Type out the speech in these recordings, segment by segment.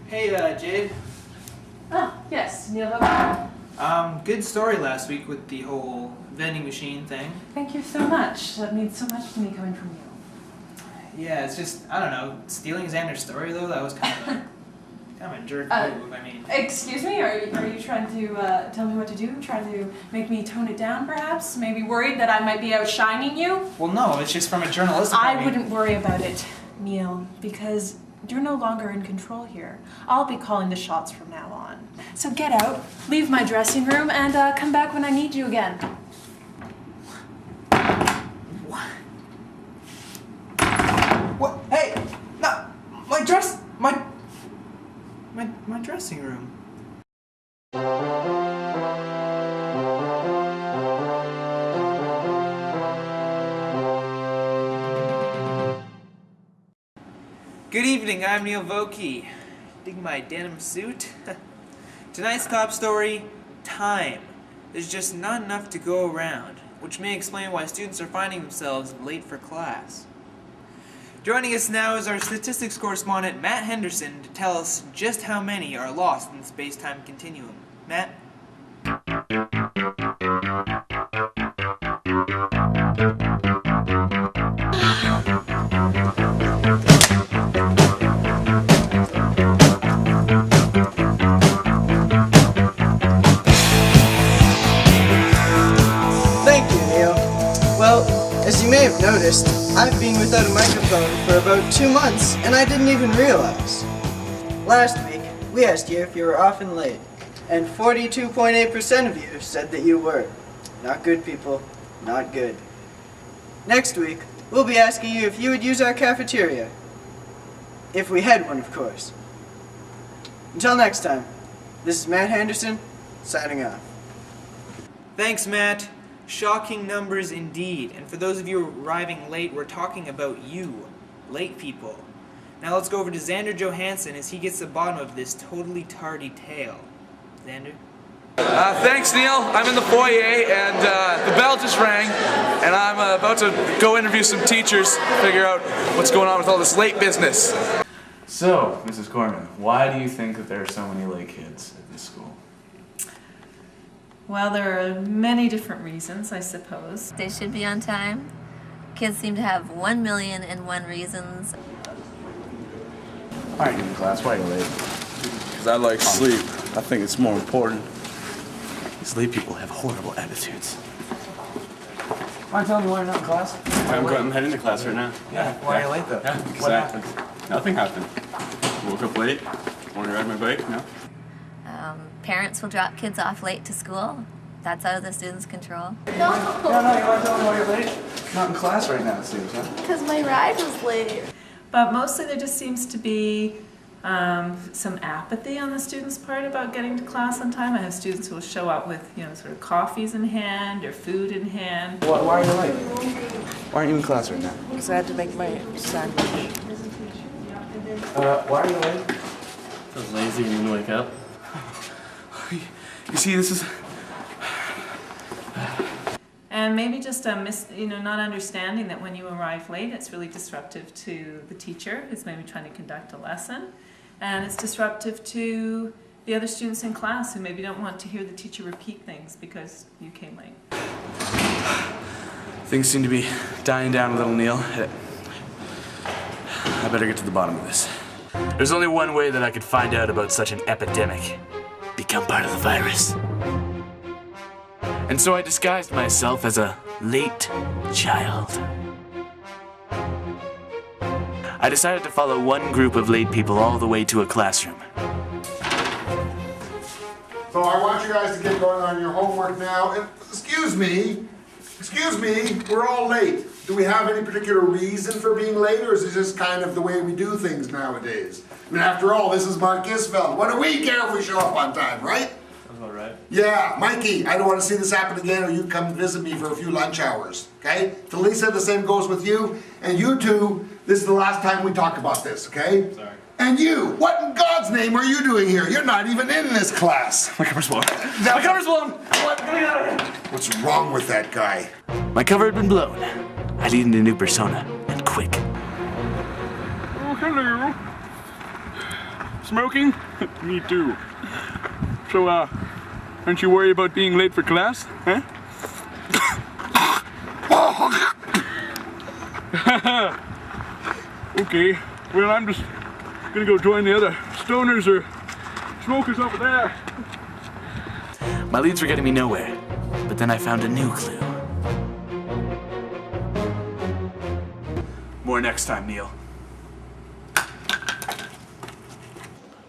Hey, Jade. Oh, yes, Neil. Good story last week with the whole vending machine thing. Thank you so much. That means so much to me coming from you. Yeah, it's just, I don't know, stealing Xander's story though, that was kind of a jerk move, I mean. Excuse me, are you trying to tell me what to do? Trying to make me tone it down perhaps? Maybe worried that I might be outshining you? Well, no, it's just from a journalistic point of I view. wouldn't worry about it, Neil, because you're no longer in control here. I'll be calling the shots from now on. So get out, leave my dressing room, and come back when I need you again. What? Hey! No! My dressing room. Good evening, I'm Neil Vokey. Dig my denim suit? Tonight's top story, time. There's just not enough to go around, which may explain why students are finding themselves late for class. Joining us now is our statistics correspondent, Matt Henderson, to tell us just how many are lost in the space-time continuum. Matt? Thank you, Neil. Well, as you may have noticed, I've been without a microphone for about 2 months, and I didn't even realize. Last week, we asked you if you were often late, and 42.8% of you said that you were. Not good, people. Not good. Next week, we'll be asking you if you would use our cafeteria. If we had one, of course. Until next time, this is Matt Henderson, signing off. Thanks, Matt. Shocking numbers indeed. And for those of you arriving late, we're talking about you, late people. Now let's go over to Xander Johansson as he gets to the bottom of this totally tardy tale. Xander? Thanks, Neil. I'm in the foyer, and the bell just rang, and I'm about to go interview some teachers, figure out what's going on with all this late business. So, Mrs. Corman, why do you think that there are so many late kids at this school? Well, there are many different reasons, I suppose. They should be on time. Kids seem to have 1,000,001 reasons. Why aren't you in class? Why are you late? Because I like sleep. I think it's more important. These late people have horrible attitudes. Why tell me why you're not in class? I'm heading to class right now. Yeah, why are you late though? Yeah, What happened? Nothing happened. Woke up late. Want to ride my bike? No. Parents will drop kids off late to school. That's out of the students' control. No, you want to tell me why you're late? Not in class right now, it seems, huh? Because my ride was late. But mostly there just seems to be some apathy on the students' part about getting to class on time. I have students who will show up with, sort of coffees in hand or food in hand. Why are you late? Why aren't you in class right now? Because I had to make my sandwich. Why are you late? I was lazy and didn't wake up. You see, this is... And maybe just not understanding that when you arrive late, it's really disruptive to the teacher who's maybe trying to conduct a lesson. And it's disruptive to the other students in class who maybe don't want to hear the teacher repeat things because you came late. Things seem to be dying down a little, Neil. I better get to the bottom of this. There's only one way that I could find out about such an epidemic. Become part of the virus. And so I disguised myself as a late child. I decided to follow one group of late people all the way to a classroom. So I want you guys to get going on your homework now. And excuse me, we're all late. Do we have any particular reason for being late, or is it just kind of the way we do things nowadays? I mean, after all, this is Mark Isfeld. What do we care if we show up on time, right? That's all right. Yeah, Mikey, I don't want to see this happen again, or you come visit me for a few lunch hours, okay? Felisa, the same goes with you. And you two, this is the last time we talk about this, okay? Sorry. And you, what in God's name are you doing here? You're not even in this class. My cover's blown. My cover's blown! What? What's wrong with that guy? My cover had been blown. I needed a new persona, and quick. Oh, hello. Smoking? Me too. So, aren't you worried about being late for class, huh? Okay, well, I'm just gonna go join the other stoners or smokers over there. My leads were getting me nowhere, but then I found a new clue. More next time, Neil.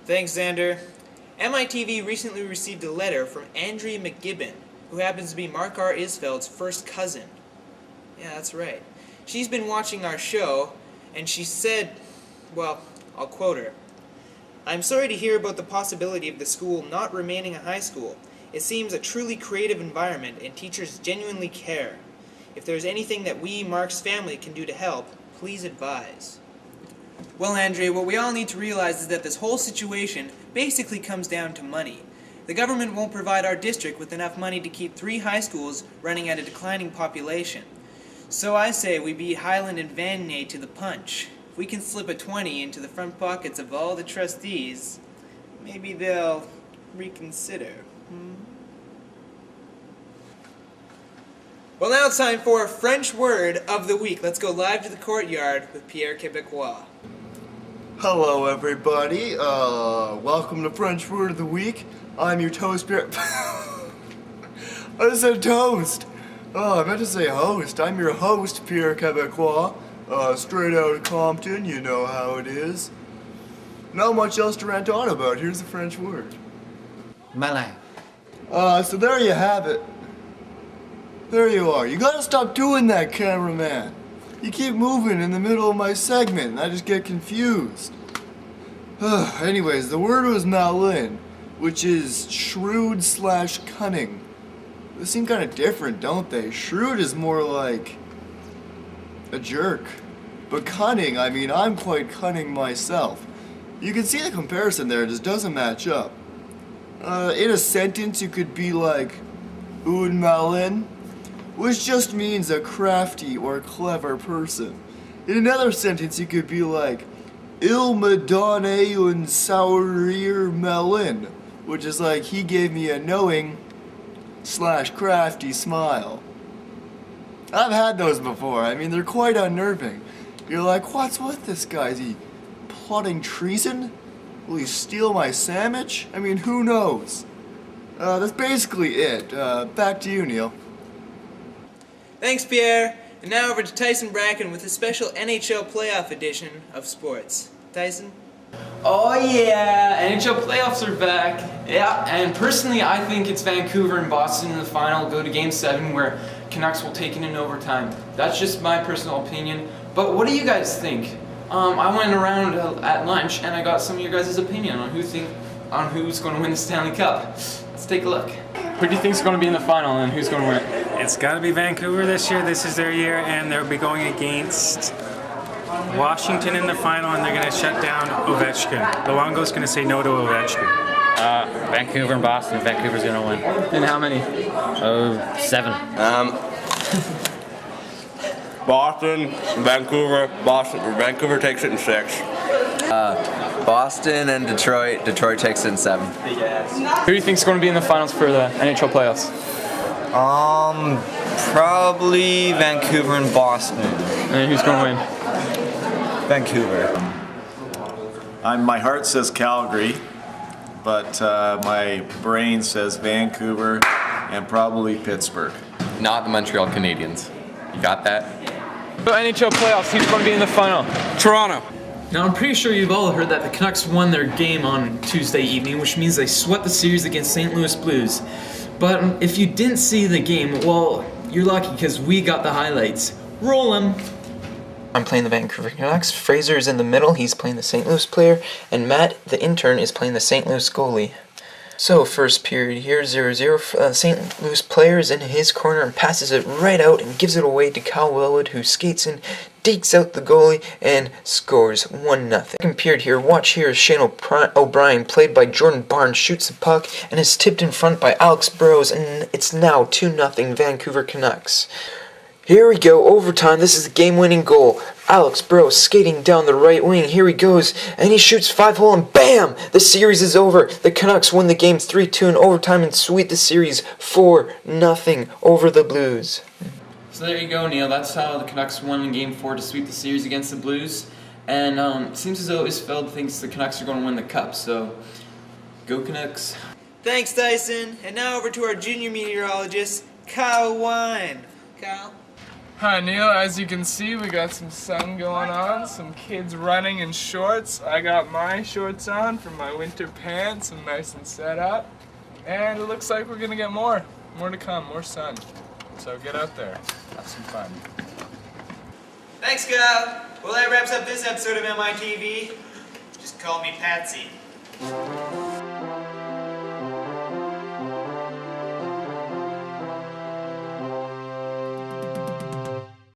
Thanks, Xander. MITV recently received a letter from Andrea McGibbon, who happens to be Mark R. Isfeld's first cousin. Yeah, that's right. She's been watching our show, and she said, well, I'll quote her. "I'm sorry to hear about the possibility of the school not remaining a high school. It seems a truly creative environment, and teachers genuinely care. If there's anything that we, Mark's family, can do to help, please advise." Well, Andrea, what we all need to realize is that this whole situation basically comes down to money. The government won't provide our district with enough money to keep 3 high schools running at a declining population. So I say we beat Highland and Van Nay to the punch. If we can slip a 20 into the front pockets of all the trustees, maybe they'll reconsider. Well, now it's time for a French word of the week. Let's go live to the courtyard with Pierre Québécois. Hello, everybody. Welcome to French Word of the Week. I'm your toast Pierre. I said toast. Oh, I meant to say host. I'm your host, Pierre Québécois. Straight out of Compton, you know how it is. Not much else to rant on about. Here's the French word. Malin. So there you have it. There you are. You gotta stop doing that, cameraman. You keep moving in the middle of my segment, and I just get confused. Anyways, the word was malin, which is shrewd / cunning. They seem kind of different, don't they? Shrewd is more like a jerk. But cunning, I mean, I'm quite cunning myself. You can see the comparison there, it just doesn't match up. In a sentence, you could be like, un malin, which just means a crafty or clever person. In another sentence, you could be like, il me donne un sourire malin, which is like, he gave me a knowing / crafty smile. I've had those before. I mean, they're quite unnerving. You're like, what's with this guy? Is he plotting treason? Will he steal my sandwich? I mean, who knows? That's basically it. Back to you, Neil. Thanks, Pierre. And now over to Tyson Bracken with a special NHL playoff edition of sports. Tyson? Oh yeah, NHL playoffs are back. Yeah, and personally I think it's Vancouver and Boston in the final, go to Game 7 where Canucks will take it in overtime. That's just my personal opinion. But what do you guys think? I went around at lunch and I got some of your guys' opinion on who's going to win the Stanley Cup. Let's take a look. Who do you think is going to be in the final and who's going to win it? It's got to be Vancouver this year. This is their year, and they'll be going against Washington in the final, and they're going to shut down Ovechkin. Luongo's going to say no to Ovechkin. Vancouver and Boston. Vancouver's going to win. And how many? 7. Boston, Vancouver. Vancouver takes it in 6. Boston and Detroit. Detroit takes it in 7. Who do you think is going to be in the finals for the NHL playoffs? Probably Vancouver and Boston. And who's going to win? Vancouver. My heart says Calgary, but my brain says Vancouver and probably Pittsburgh. Not the Montreal Canadiens. You got that? So NHL playoffs, who's going to be in the final? Toronto. Now I'm pretty sure you've all heard that the Canucks won their game on Tuesday evening, which means they swept the series against St. Louis Blues. But if you didn't see the game, well, you're lucky because we got the highlights. Roll 'em! I'm playing the Vancouver Canucks. Fraser is in the middle, he's playing the St. Louis player, and Matt, the intern, is playing the St. Louis goalie. So, first period here, 0-0. St. Louis player is in his corner and passes it right out and gives it away to Kyle Willwood, who skates in, takes out the goalie, and scores 1-0. Second period here, watch here as Shane O'Brien, played by Jordan Barnes, shoots the puck and is tipped in front by Alex Burrows, and it's now 2-0 Vancouver Canucks. Here we go, overtime. This is the game-winning goal. Alex Burrow skating down the right wing. Here he goes, and he shoots 5-hole, and bam! The series is over. The Canucks win the game 3-2 in overtime and sweep the series 4-0 over the Blues. So there you go, Neil. That's how the Canucks won in Game 4 to sweep the series against the Blues. And it seems as though Isfeld thinks the Canucks are going to win the Cup, so go Canucks. Thanks, Dyson. And now over to our junior meteorologist, Kyle Wine. Kyle? Hi Neil, as you can see we got some sun going on, some kids running in shorts. I got my shorts on from my winter pants, I'm nice and set up. And it looks like we're gonna get more to come, more sun. So get out there, have some fun. Thanks, Kyle. Well, that wraps up this episode of MITV. Just call me Patsy.